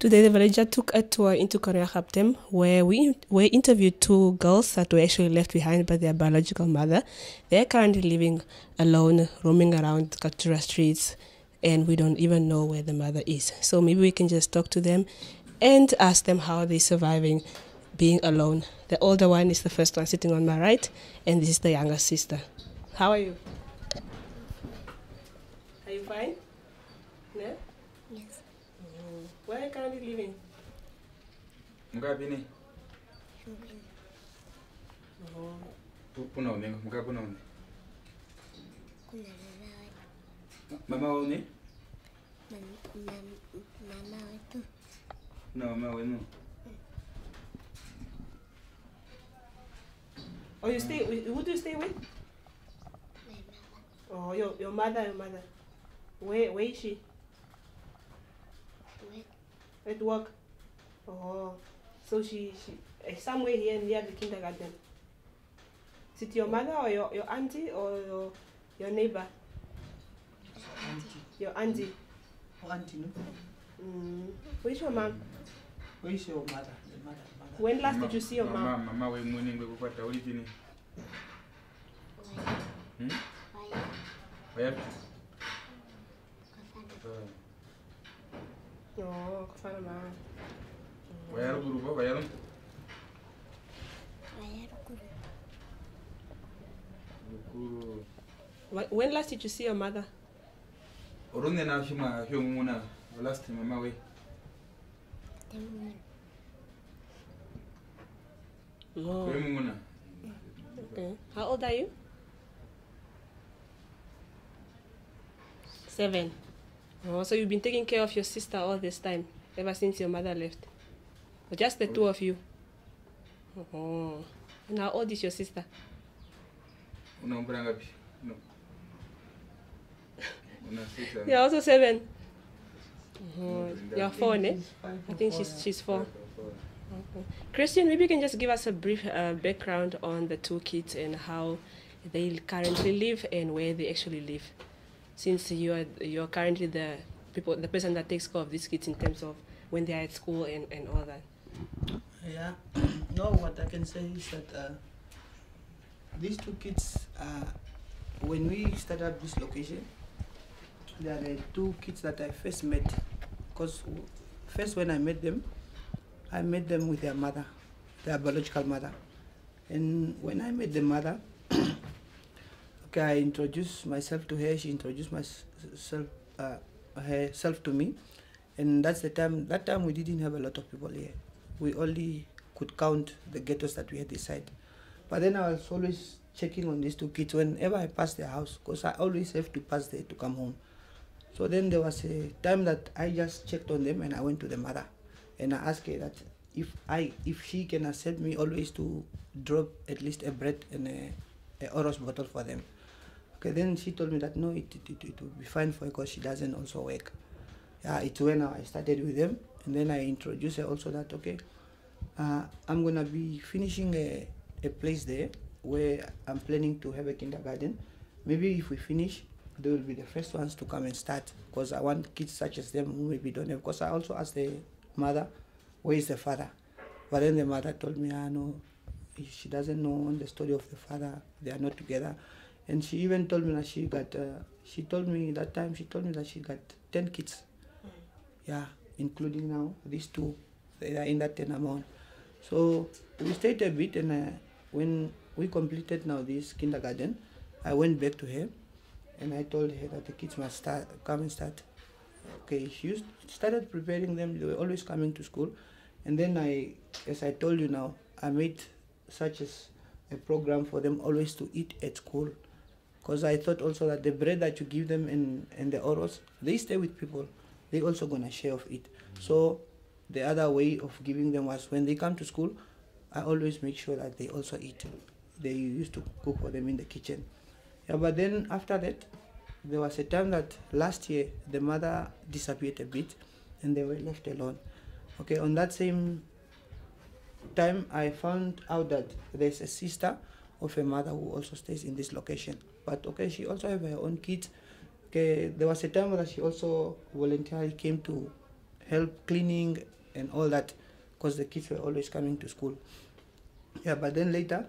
Today, the villager took a tour into Korea-Kaptem, where we interviewed two girls that were actually left behind by their biological mother. They're currently living alone, roaming around Katura streets, and we don't even know where the mother is. So maybe we can just talk to them and ask them how they're surviving being alone. The older one is the first one sitting on my right, and this is the younger sister. How are you? Are you fine? Yeah? Yes. Where are you currently living? Mukapini? Shopping. Puna une, mukapuna une. Kuna Mama une? mama wetu. No, mama wenu. Oh, you stay with, who do you stay with? My mama. Oh, your mother. Where is she? Wait. At work? Oh, so she somewhere here near the kindergarten. Is it your mother or your auntie or your neighbor? Auntie. Your auntie. Oh, auntie, no? Where's your mom? Where is your mother? The mother. When last did you see your mom? Mama we mwini ngwe kukwata ulipini. Where? Oh, kufana mama. Where guru bo where? Guru. When last did you see your mother? Orunde na shima hiyo muna last mama we. No. Kwa muna. Okay. How old are you? 7. Oh, so you've been taking care of your sister all this time, ever since your mother left? Or just the two of you? Oh. And how old is your sister? Unaombra ngapi? No. Una sita. You're also 7. Oh, No, you're 4, eh? I think she's 4. Okay. Christian, maybe you can just give us a brief background on the two kids and how they currently live and where they actually live, since you're currently the person that takes care of these kids in terms of when they are at school and all that. Yeah. No, what I can say is that these two kids, when we started this location, they are the two kids that I first met. Because first when I met them with their mother, their biological mother. And when I met the mother, okay, I introduced myself to her, she introduced herself to me. And that's that time we didn't have a lot of people here. We only could count the ghettos that we had this side. But then I was always checking on these two kids whenever I passed their house, because I always have to pass there to come home. So then there was a time that I just checked on them and I went to the mother and I asked her that if she can accept me always to drop at least a bread and a Oros bottle for them. Okay, then she told me that no, it would be fine for her because she doesn't also work. Yeah, it's when I started with them, and then I introduced her also that okay, I'm gonna be finishing a place there where I'm planning to have a kindergarten. Maybe if we finish, they will be the first ones to come and start, because I want kids such as them who maybe don't have. Because I also asked the mother, where is the father? But then the mother told me, no, she doesn't know the story of the father. They are not together. And she even told me that she told me that she got 10 kids. Yeah, including now these two. They are in that 10 amount. So we stayed a bit, and when we completed now this kindergarten, I went back to her and I told her that the kids must come and start. Okay, she started preparing them. They were always coming to school. And then as I told you now, I made such as a program for them always to eat at school. Because I thought also that the bread that you give them and the oros, they stay with people. They also gonna share of it. So the other way of giving them was when they come to school, I always make sure that they also eat. They used to cook for them in the kitchen. Yeah, but then after that, there was a time that last year the mother disappeared a bit and they were left alone. Okay, on that same time I found out that there's a sister of a mother who also stays in this location. But okay, she also have her own kids. Okay, there was a time that she also voluntarily came to help cleaning and all that, because the kids were always coming to school. Yeah, but then later,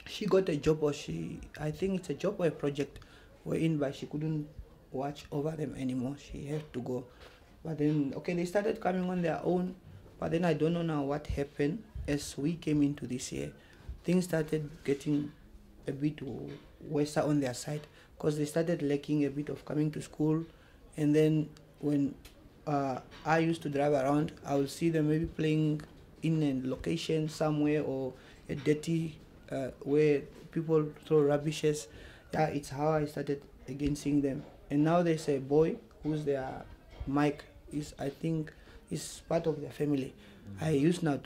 she got a job, or I think it's a job or a project, wherein but she couldn't watch over them anymore. She had to go. But then, okay, they started coming on their own. But then I don't know now what happened as we came into this year. Things started getting a bit worse on their side, because they started lacking a bit of coming to school. And then when I used to drive around, I would see them maybe playing in a location somewhere, or a dirty where people throw rubbishes. Yeah, it's how I started again seeing them. And now there's a boy who's their Mike, I think is part of their family. I used now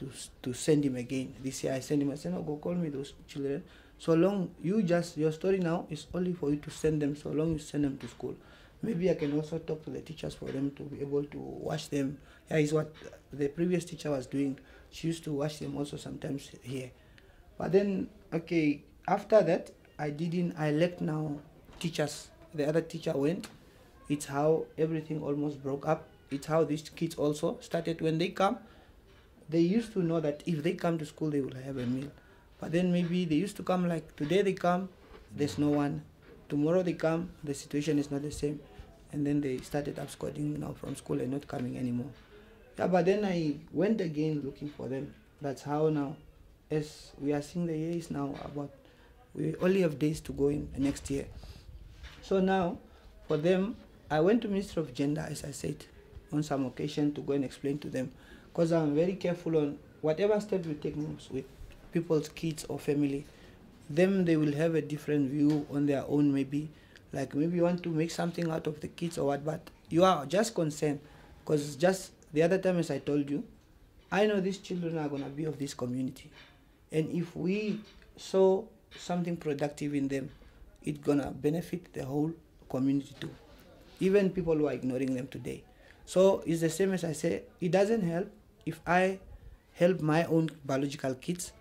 to send him again. This year I send him, I said, no, go call me those children. So long your story now is only for you to send them, so long you send them to school. Maybe I can also talk to the teachers for them to be able to watch them. Yeah, is what the previous teacher was doing. She used to watch them also sometimes here. But then, okay, after that, I left now teachers. The other teacher went. It's how everything almost broke up. It's how these kids also started. When they come, they used to know that if they come to school, they will have a meal. But then maybe they used to come like, today they come, there's no one. Tomorrow they come, the situation is not the same. And then they started absconding now from school and not coming anymore. Yeah, but then I went again looking for them. That's how now, as we are seeing the year is now about, we only have days to go in next year. So now, for them, I went to Ministry of Gender, as I said, on some occasion to go and explain to them. Because I'm very careful on whatever step we take with people's kids or family, they will have a different view on their own maybe. Like maybe you want to make something out of the kids or what, but you are just concerned. Because just the other time, as I told you, I know these children are going to be of this community. And if we saw something productive in them, it's going to benefit the whole community too. Even people who are ignoring them today. So it's the same as I say, it doesn't help if I help my own biological kids.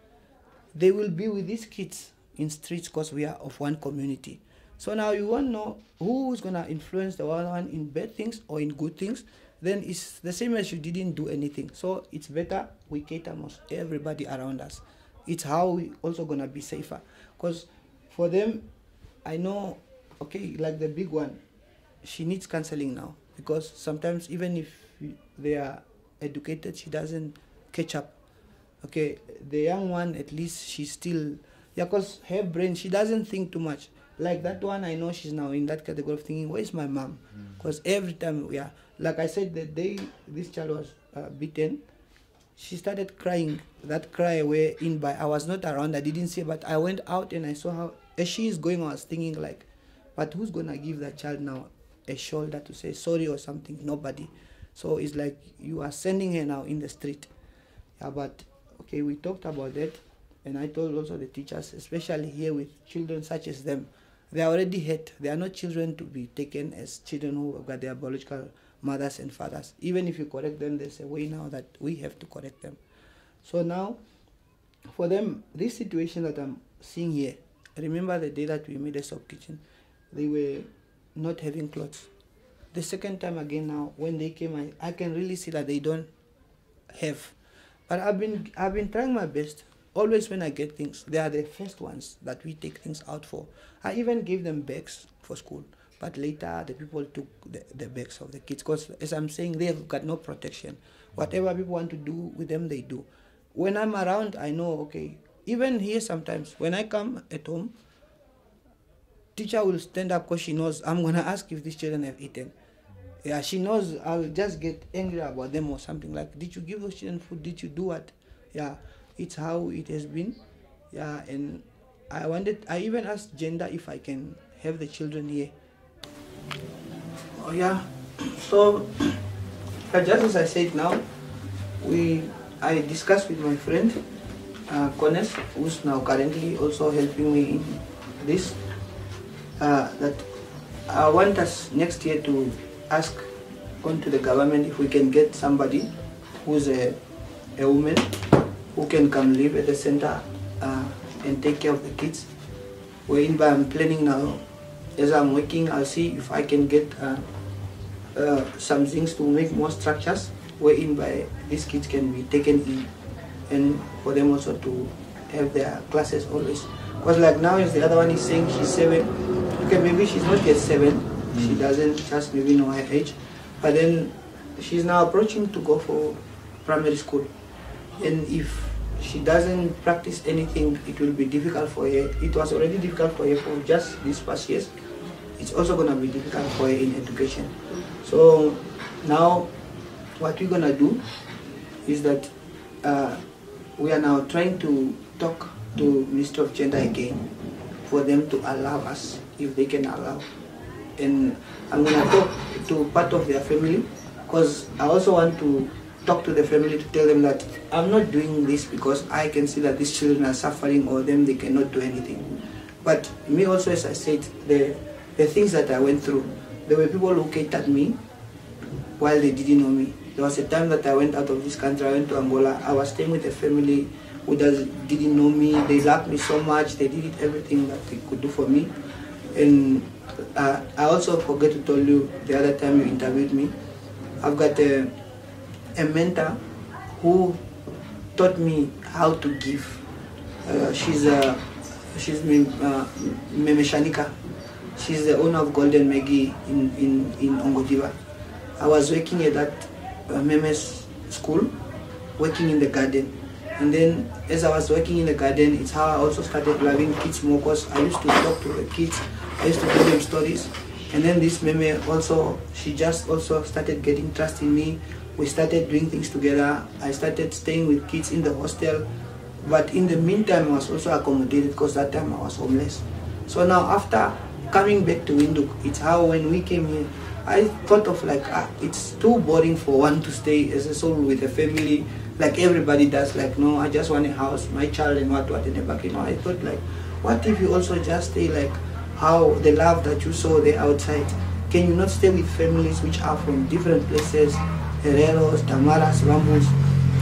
They will be with these kids in streets because we are of one community. So now you want to know who's going to influence the one in bad things or in good things. Then it's the same as you didn't do anything. So it's better we cater most everybody around us. It's how we also going to be safer. Because for them, I know, okay, like the big one, she needs counseling now. Because sometimes even if they are educated, she doesn't catch up. Okay, the young one, at least she's still, yeah, because her brain, she doesn't think too much. Like that one, I know she's now in that category of thinking, where's my mom? Because every time, yeah, like I said, the day this child was beaten, she started crying. That cry wherein by I was not around, I didn't see, but I went out and I saw how, as she is going, I was thinking like, but who's going to give that child now a shoulder to say sorry or something? Nobody. So it's like you are sending her now in the street. Yeah, but okay, we talked about that, and I told also the teachers, especially here with children such as them, they are already hurt. They are not children to be taken as children who have got their biological mothers and fathers. Even if you correct them, there's a way now that we have to correct them. So now, for them, this situation that I'm seeing here, remember the day that we made a sub kitchen, they were not having clothes. The second time again now, when they came, I can really see that they don't have. But I've been trying my best. Always when I get things, they are the first ones that we take things out for. I even gave them bags for school. But later, the people took the bags of the kids. Because as I'm saying, they have got no protection. Whatever people want to do with them, they do. When I'm around, I know, okay, even here sometimes, when I come at home, teacher will stand up because she knows I'm going to ask if these children have eaten. Yeah, she knows I'll just get angry about them or something like, did you give those children food? Did you do what? Yeah, it's how it has been. Yeah, and I even asked Gender if I can have the children here. Oh yeah, so just as I said now, I discussed with my friend, Kones, who's now currently also helping me in this, that I want us next year to ask onto the government if we can get somebody who's a woman who can come live at the center and take care of the kids. Whereby I'm planning now, as I'm working, I'll see if I can get some things to make more structures whereby these kids can be taken in, and for them also to have their classes always. Because like now, is the other one is saying she's 7. Okay, maybe she's not yet 7. She doesn't just maybe know her age, but then she's now approaching to go for primary school, and if she doesn't practice anything, it will be difficult for her. It was already difficult for her for just these past years. It's also going to be difficult for her in education. So now what we're going to do is that we are now trying to talk to Minister of Gender again for them to allow us, if they can allow. And I'm going to talk to part of their family, because I also want to talk to the family to tell them that I'm not doing this because I can see that these children are suffering or them they cannot do anything. But me also, as I said, the things that I went through, there were people who catered me while they didn't know me. There was a time that I went out of this country, I went to Angola, I was staying with a family who didn't know me. They loved me so much, they did everything that they could do for me. And I also forgot to tell you the other time you interviewed me, I've got a mentor who taught me how to give. She's Meme Shanika. She's the owner of Golden Maggie in Ongodiva. I was working at that Meme's school, working in the garden. And then as I was working in the garden, it's how I also started loving kids more, because I used to talk to the kids, I used to tell them stories. And then this Meme also, she just also started getting trust in me. We started doing things together. I started staying with kids in the hostel. But in the meantime, I was also accommodated, because that time I was homeless. So now after coming back to Windhoek, it's how when we came here, I thought of like, it's too boring for one to stay as a soul with a family, like everybody does. Like, no, I just want a house, my child and what in the back. You know, I thought like, what if you also just stay like how the love that you saw there outside? Can you not stay with families which are from different places, Herreros, Tamaras, Rambos?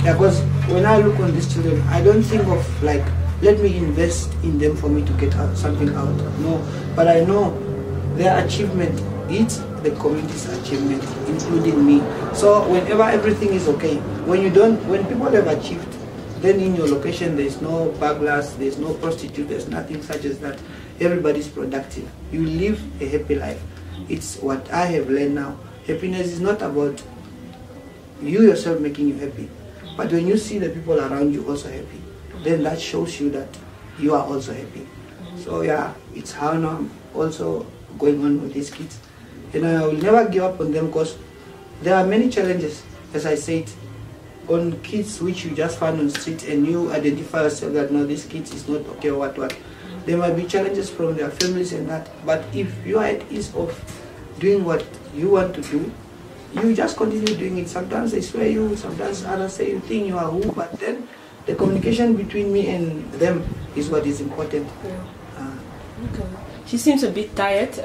Because when I look on these children, I don't think of like, let me invest in them for me to get something out. No, but I know their achievement, it's the community's achievement, including me. So whenever everything is okay, when people have achieved, then in your location there's no burglars, there's no prostitute, there's nothing such as that. Everybody's productive. You live a happy life. It's what I have learned now. Happiness is not about you yourself making you happy, but when you see the people around you also happy, then that shows you that you are also happy. So yeah, it's how now I'm also going on with these kids. And I will never give up on them, because there are many challenges, as I said, on kids which you just find on the street and you identify yourself that no, this kid is not okay or what. There might be challenges from their families and that, but if you are at ease of doing what you want to do, you just continue doing it. Sometimes they swear you, sometimes others say you think you are who, but then the communication between me and them is what is important. Yeah. Okay. She seems a bit tired.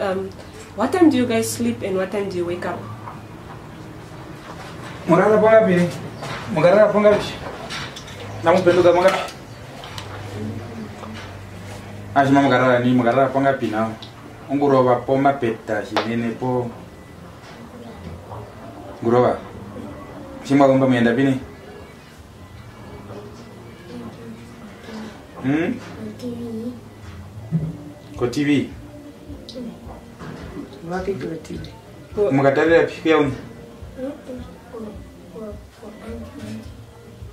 What time do you guys sleep and what time do you wake up? Magara pangapi? Magara pangapi? Namu penduka pangapi? Ashima magara pangapi na? Unguroba po mapeta hinene po. Nguroba. Shima gomba mienda bini? Ko TV. Waki kwa TV. Mukatalela pia uni.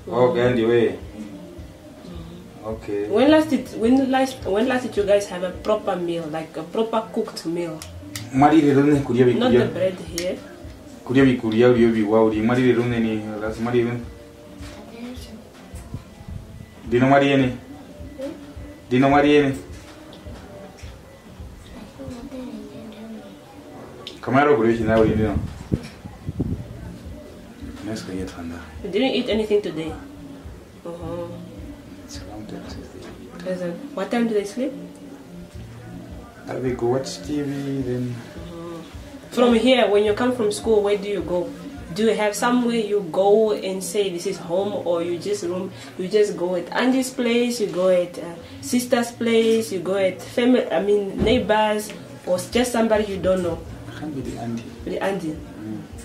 Oh, Gandhi way. Okay. When last did you guys have a proper meal, like a proper cooked meal? Mari rune kuria bi Not kuria. the bread here. Kuria bi kuria uri bi wauri. Mari rune ni las mari rune. Dino mari ni. Dino mari ni. Kamaro kuria china uri dino. Next can get thunder. You didn't eat anything today. It's around 10:60. Pleasant. What time do they sleep? We go watch TV then. From here, when you come from school, where do you go? Do you have somewhere you go and say this is home, or you just go at Andy's place, you go at sister's place, you go at family, neighbors, or just somebody you don't know? Can't be the Andy. The Andy.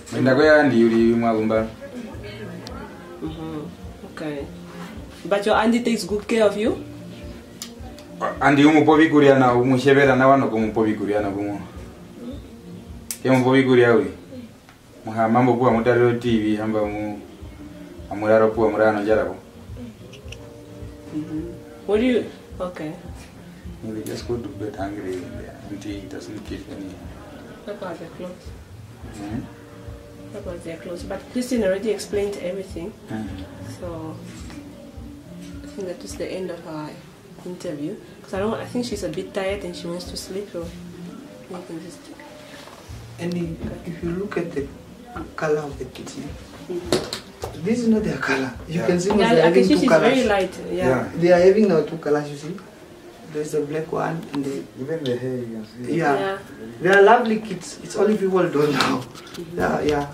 Menda kwa Andy yuri magumba. Okay. But your auntie takes good care of you? Andi umupovi kuriana umushevera na wano kumupovi kuriana kumu. Ke umupovi kuria we. Muha mambo kwa mutariro TV hamba mu amuraro kwa murano jarabo. What do you? Okay. We just go to bed hungry. Auntie doesn't give any. That was their clothes. That was their clothes. But Christine already explained everything. So I think that is the end of our interview. Because I think she's a bit tired and she wants to sleep. So you can just. And if you look at the color of the kids, this is not their color. You can see Yeah, they're I can having see two she's colors. very light. Yeah. They are having now 2 colors. You see, there's the black one and the Even the hair you can see. yeah. They are lovely kids. It's only people don't know. Yeah.